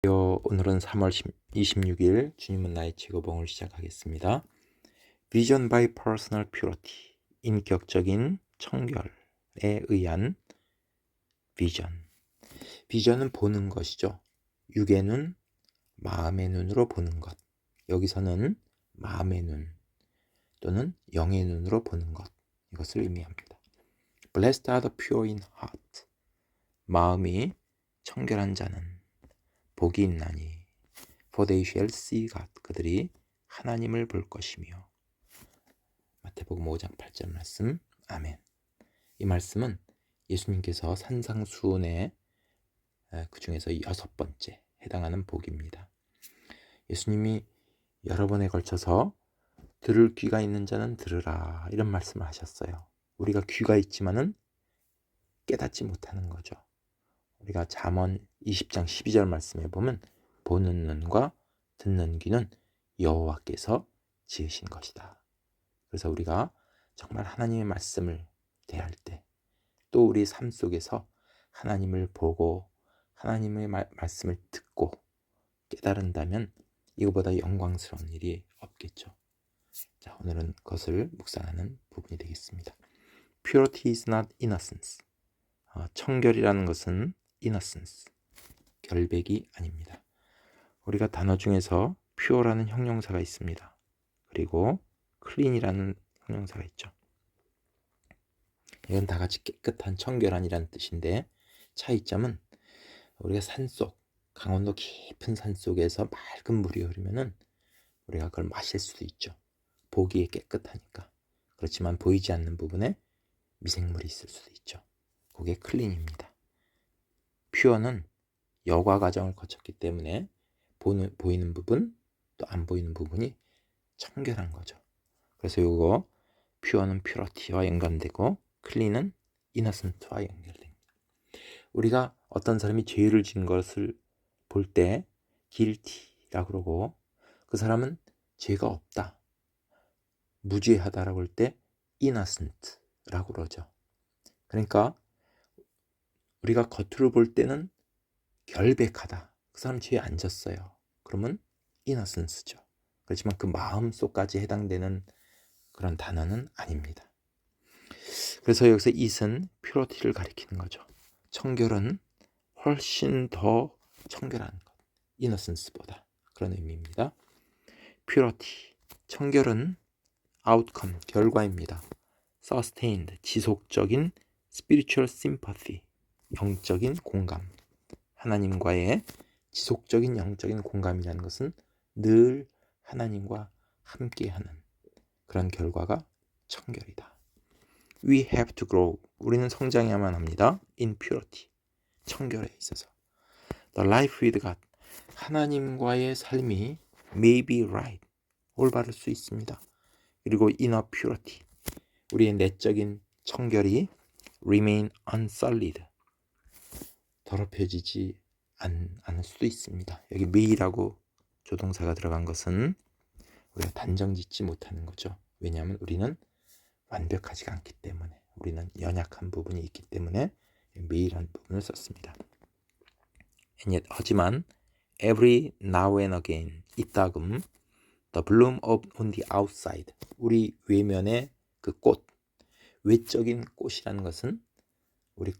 오늘은 3월 26일 주님은 나의 직업봉을 시작하겠습니다. Vision by Personal Purity, 인격적인 청결에 의한 비전. 비전은 보는 것이죠. 육의 눈, 마음의 눈으로 보는 것. 여기서는 마음의 눈 또는 영의 눈으로 보는 것, 이것을 의미합니다. Blessed are the pure in heart, 마음이 청결한 자는 복이 있나니, for they shall see God, 그들이 하나님을 볼 것이며. 마태복음 5장 8절 말씀. 아멘. 이 말씀은 예수님께서 산상수훈의 그 중에서 6번째 해당하는 복입니다. 예수님이 여러 번에 걸쳐서 들을 귀가 있는 자는 들으라, 이런 말씀을 하셨어요. 우리가 귀가 있지만은 깨닫지 못하는 거죠. 우리가 잠언 20장 12절 말씀에 보면 보는 눈과 듣는 귀는 여호와께서 지으신 것이다. 그래서 우리가 정말 하나님의 말씀을 대할 때, 또 우리 삶 속에서 하나님을 보고 하나님의 말씀을 듣고 깨달은다면 이거보다 영광스러운 일이 없겠죠. 자, 오늘은 그것을 묵상하는 부분이 되겠습니다. Purity is not innocence. 청결이라는 것은 innocence, 결백이 아닙니다. 우리가 단어 중에서 pure라는 형용사가 있습니다. 그리고 clean이라는 형용사가 있죠. 이건 다 같이 깨끗한, 청결한이라는 뜻인데, 차이점은 우리가 산속, 강원도 깊은 산속에서 맑은 물이 흐르면은 우리가 그걸 마실 수도 있죠. 보기에 깨끗하니까. 그렇지만 보이지 않는 부분에 미생물이 있을 수도 있죠. 그게 클린입니다. 퓨어는 여과 과정을 거쳤기 때문에 보이는 부분, 또 안 보이는 부분이 청결한 거죠. 그래서 이거 퓨어는 퓨러티와 연관되고 클린은 이너센트와 연결됩니다. 우리가 어떤 사람이 죄를 지은 것을 볼 때 guilty라고 그러고, 그 사람은 죄가 없다, 무죄하다라고 할 때 innocent라고 그러죠. 그러니까 우리가 겉으로 볼 때는 결백하다, 그 사람 죄에 안 졌어요, 그러면 innocence죠. 그렇지만 그 마음속까지 해당되는 그런 단어는 아닙니다. 그래서 여기서 it은 purity를 가리키는 거죠. 청결은 훨씬 더 청결한 것, innocence보다, 그런 의미입니다. purity, 청결은 outcome, 결과입니다. sustained, 지속적인 spiritual sympathy, 영적인 공감. 하나님과의 지속적인 영적인 공감이라는 것은 늘 하나님과 함께하는 그런 결과가 청결이다. We have to grow, 우리는 성장해야만 합니다. in purity, 청결에 있어서. The life with God, 하나님과의 삶이 may be right, 올바를 수 있습니다. 그리고 inner purity, 우리의 내적인 청결이 remain unsullied, 더럽혀지지 않을 수도 있습니다. 여기 may라고 조동사가 들어간 것은 우리가 단정 짓지 못하는 거죠. 왜냐하면 우리는 완벽하지가 않기 때문에, 우리는 연약한 부분이 있기 때문에 may라는 부분을 썼습니다. And yet, 하지만 every now and again, 이따금 the bloom on the outside, 우리 외면의 그 꽃, 외적인 꽃이라는 것은 우리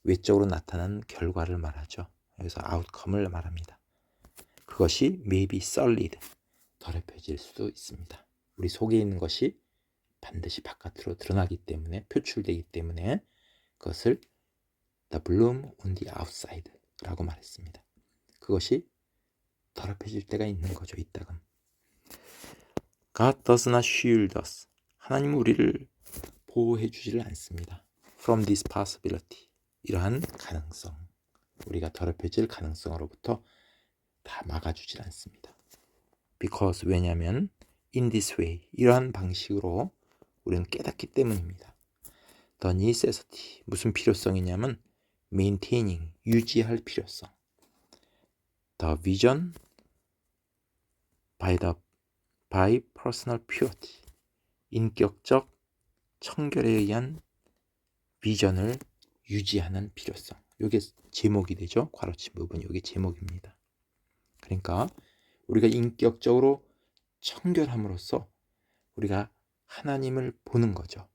외적으로 나타난 결과를 말하죠. 여기서 outcome을 말합니다. 그것이 may be sullied, 더럽혀질 수도 있습니다. 우리 속에 있는 것이 반드시 바깥으로 드러나기 때문에, 표출되기 때문에 그것을 the bloom on the outside 라고 말했습니다. 그것이 더럽혀질 때가 있는 거죠, 이따금. God does not shield us, 하나님은 우리를 보호해 주지를 않습니다. From this possibility, 이러한 가능성, 우리가 더럽혀질 가능성으로부터 다 막아주질 않습니다. Because, 왜냐하면 in this way, 이러한 방식으로 우리는 깨닫기 때문입니다. The necessity, 무슨 필요성이냐면 maintaining, 유지할 필요성. The vision by personal purity, 인격적 청결에 의한 비전을 유지하는 필요성. 이게 제목이 되죠. 괄호친 부분, 이게 제목입니다. 그러니까 우리가 인격적으로 청결함으로써 우리가 하나님을 보는 거죠.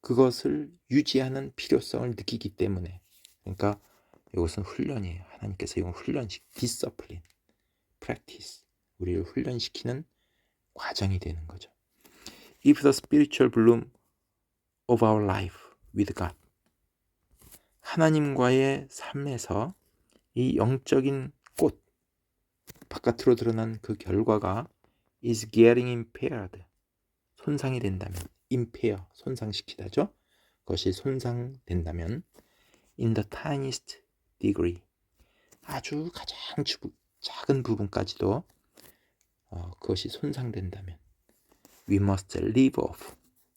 그것을 유지하는 필요성을 느끼기 때문에. 그러니까 이것은 훈련이에요. 하나님께서 이건 훈련식, discipline, practice, 우리를 훈련시키는 과정이 되는 거죠. If the spiritual bloom of our life with God, 하나님과의 삶에서 이 영적인 꽃, 바깥으로 드러난 그 결과가 is getting impaired, 손상이 된다면, impair, 손상시키다죠. 그것이 손상된다면 in the tiniest degree, 아주 가장 작은 부분까지도 그것이 손상된다면 we must leave off,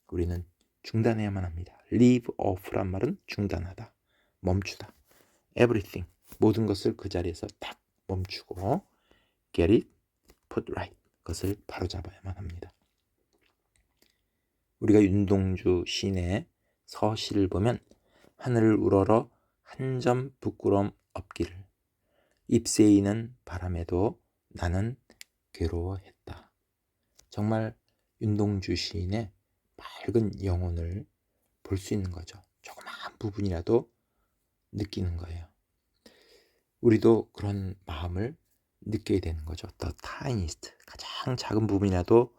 우리는 중단해야만 합니다. leave off란 말은 중단하다, 멈추다. everything, 모든 것을 그 자리에서 딱 멈추고 get it, put right, 그것을 바로잡아야만 합니다. 우리가 윤동주 시인의 서시를 보면 하늘을 우러러 한 점 부끄럼 없기를, 잎새이는 바람에도 나는 괴로워했다. 정말 윤동주 시인의 맑은 영혼을 볼 수 있는 거죠. 조그마한 부분이라도 느끼는 거예요. 우리도 그런 마음을 느껴야 되는 거죠. The tiniest, 가장 작은 부분이라도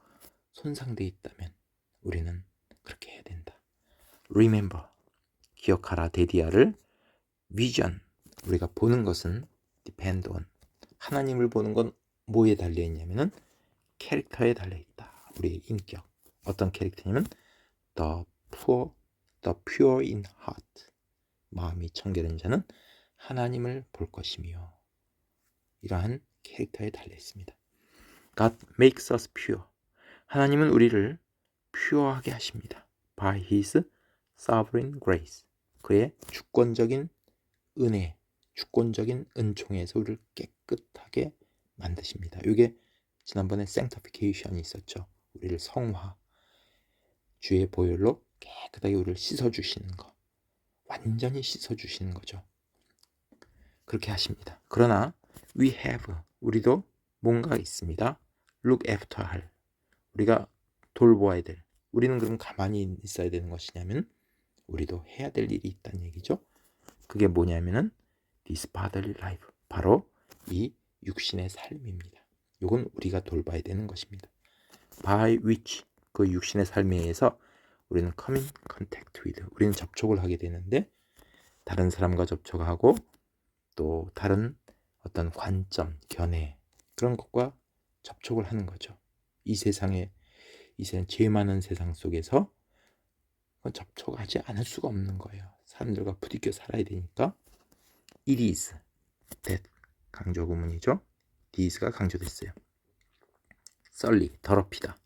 손상되어 있다면 우리는 그렇게 해야 된다. Remember, 기억하라. 데디아를 vision, 우리가 보는 것은 depend on, 하나님을 보는 건 뭐에 달려있냐면은 캐릭터에 달려있다. 우리의 인격. 어떤 캐릭터냐면 the pure in heart, 마음이 청결한 자는 하나님을 볼 것이며, 이러한 캐릭터에 달려있습니다. God makes us pure, 하나님은 우리를 퓨어하게 하십니다. By His sovereign grace, 그의 주권적인 은혜, 주권적인 은총에서 우리를 깨끗하게 만드십니다. 이게 지난번에 sanctification이 있었죠. 우리를 성화, 주의 보혈로 깨끗하게 우리를 씻어주시는 거, 완전히 씻어주시는 거죠. 그렇게 하십니다. 그러나 we have, 우리도 뭔가 있습니다. look after 할, 우리가 돌보아야 될, 우리는 그럼 가만히 있어야 되는 것이냐면 우리도 해야 될 일이 있다는 얘기죠. 그게 뭐냐면은 this bodily life, 바로 이 육신의 삶입니다. 이건 우리가 돌봐야 되는 것입니다. by which, 그 육신의 삶에 의해서 우리는 come in contact with, 우리는 접촉을 하게 되는데 다른 사람과 접촉하고 또 다른 어떤 관점, 견해, 그런 것과 접촉을 하는 거죠. 이 세상에, 이제는 죄 많은 세상 속에서 접촉하지 않을 수가 없는 거예요. 사람들과 부딪혀 살아야 되니까. It is, that, 강조 구문이죠. this가 강조됐어요. 썰리, 더럽히다.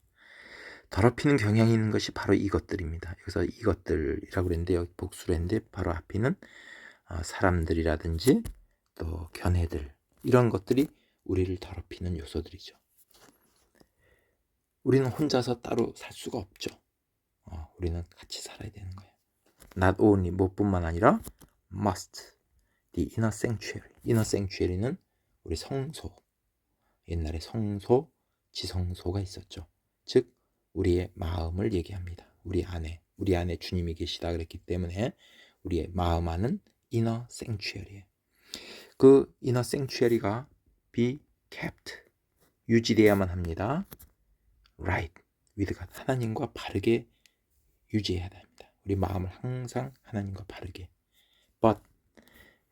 더럽히는 경향이 있는 것이 바로 이것들입니다. 여기서 이것들이라고 그랬는데 여기 복수를 했는데 바로 앞에는 사람들이라든지 또 견해들, 이런 것들이 우리를 더럽히는 요소들이죠. 우리는 혼자서 따로 살 수가 없죠. 우리는 같이 살아야 되는 거예요. Not only, 무엇뿐만 아니라 must, the inner sanctuary. inner sanctuary는 우리 성소, 옛날에 성소, 지성소가 있었죠. 즉 우리의 마음을 얘기합니다. 우리 안에 주님이 계시다 그랬기 때문에 우리의 마음 안은 inner sanctuary예요. 그 inner sanctuary가 be kept, 유지되어야만 합니다. right with God, 하나님과 바르게 유지해야 합니다. 우리 마음을 항상 하나님과 바르게. but,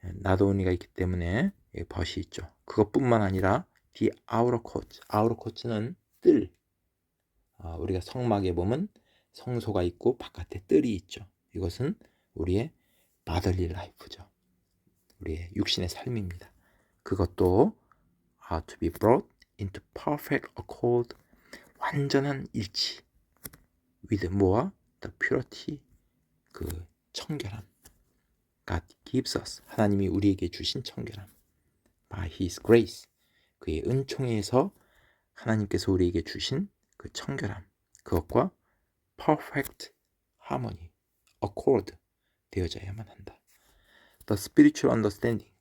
not only가 있기 때문에 but이 있죠. 그것뿐만 아니라 the outer court, outer court는 뜰, 우리가 성막에 보면 성소가 있고 바깥에 뜰이 있죠. 이것은 우리의 bodily life죠. 우리의 육신의 삶입니다. 그것도 to be brought into perfect accord, 완전한 일치, with 뭐와? the purity, 그 청결함. God gives us, 하나님이 우리에게 주신 청결함. by His grace, 그의 은총에서 하나님께서 우리에게 주신 그 청결함, 그것과 perfect harmony, accord 되어져야만 한다. The spiritual understanding,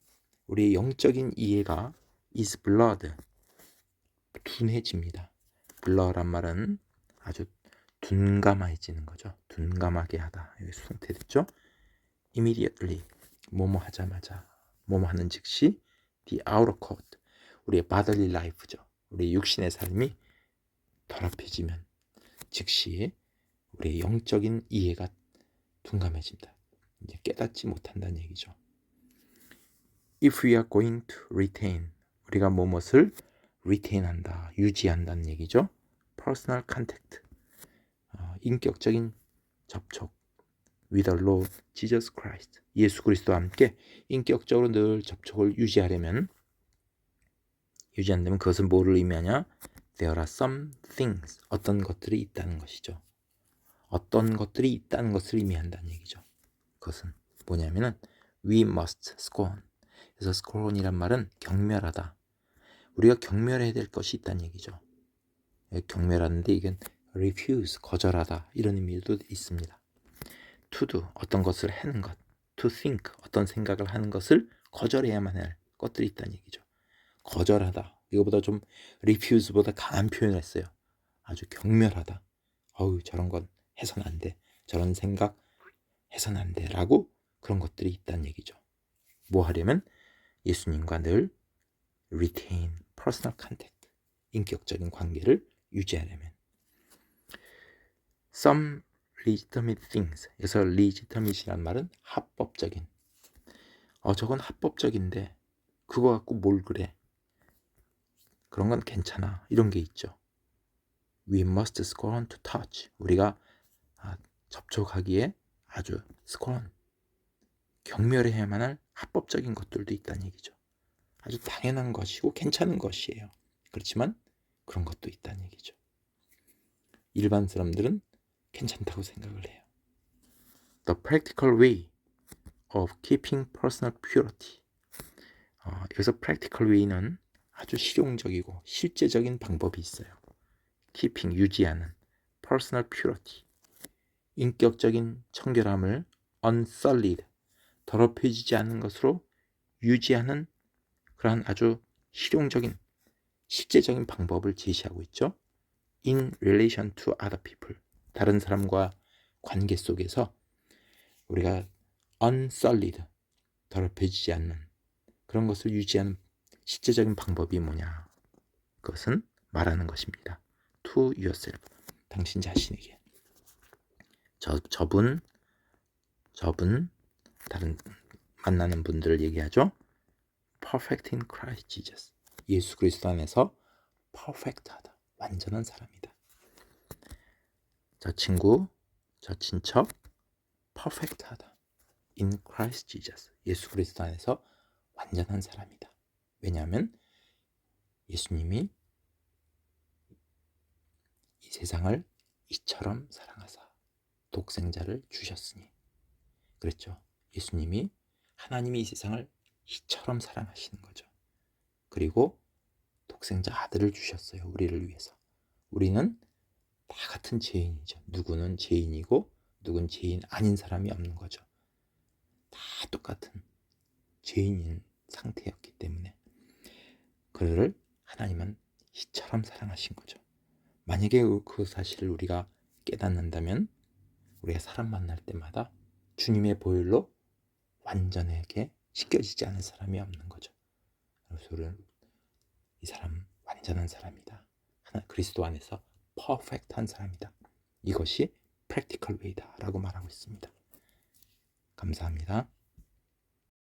우리의 영적인 이해가 is blood, 둔해집니다. blur란 말은 아주 둔감해지는 거죠. 둔감하게 하다. 여기 수동태 됐죠? immediately 뭐뭐 하자마자 뭐뭐 하는 즉시 the outer court 우리의 bodily life죠. 우리 육신의 삶이 더럽혀지면 즉시 우리의 영적인 이해가 둔감해진다. 이제 깨닫지 못한다는 얘기죠. If we are going to retain 우리가 무엇을 retain한다, 유지한다는 얘기죠. Personal contact 인격적인 접촉 with the Lord Jesus Christ 예수 그리스도와 함께 인격적으로 늘 접촉을 유지한다면 그것은 뭐를 의미하냐? There are some things 어떤 것들이 있다는 것이죠. 어떤 것들이 있다는 것을 의미한다는 얘기죠. 그것은 뭐냐면은 we must scorn 그래서 scorn이란 말은 경멸하다. 우리가 경멸해야 될 것이 있다는 얘기죠. 경멸하는데 이건 refuse 거절하다 이런 의미도 있습니다. to do 어떤 것을 하는 것, to think 어떤 생각을 하는 것을 거절해야만 할 것들이 있다는 얘기죠. 거절하다 이거보다 좀 refuse보다 강한 표현을 했어요. 아주 경멸하다. 저런 건 해서는 안 돼. 저런 생각 해서는 안 돼. 라고 그런 것들이 있다는 얘기죠. 뭐 하려면 예수님과 늘 retain personal contact 인격적인 관계를 유지하려면 some legitimate things 그래서 legitimate이란 말은 합법적인 저건 합법적인데 그거 갖고 뭘 그래 그런 건 괜찮아 이런 게 있죠. We must scorn to touch 우리가 접촉하기에 아주 scorn 경멸해야만 할 합법적인 것들도 있다는 얘기죠. 아주 당연한 것이고 괜찮은 것이에요. 그렇지만 그런 것도 있다는 얘기죠. 일반 사람들은 괜찮다고 생각을 해요. The practical way of keeping personal purity 여기서 practical way는 아주 실용적이고 실제적인 방법이 있어요. keeping 유지하는 personal purity 인격적인 청결함을 unsullied 더럽혀지지 않는 것으로 유지하는 그러한 아주 실용적인 실제적인 방법을 제시하고 있죠. In relation to other people 다른 사람과 관계 속에서 우리가 unsullied 더럽혀지지 않는 그런 것을 유지하는 실제적인 방법이 뭐냐 그것은 말하는 것입니다. To yourself 당신 자신에게 저분 다른 만나는 분들을 얘기하죠. Perfect in Christ Jesus 예수 그리스도 안에서 perfect하다 완전한 사람이다. 저 친구 저 친척 perfect하다 in Christ Jesus 예수 그리스도 안에서 완전한 사람이다. 왜냐하면 예수님이 이 세상을 이처럼 사랑하사 독생자를 주셨으니 그랬죠. 예수님이 하나님이 이 세상을 이처럼 사랑하시는 거죠. 그리고 독생자 아들을 주셨어요. 우리를 위해서. 우리는 다 같은 죄인이죠. 누구는 죄인이고 누군 죄인 아닌 사람이 없는 거죠. 다 똑같은 죄인인 상태였기 때문에 그를 하나님은 이처럼 사랑하신 거죠. 만약에 그 사실을 우리가 깨닫는다면 우리가 사람 만날 때마다 주님의 보혈로 완전하게 씻겨지지 않은 사람이 없는 거죠. 그래서 우리는 이 사람 완전한 사람이다. 그리스도 안에서 퍼펙트한 사람이다. 이것이 practical way다 라고 말하고 있습니다. 감사합니다.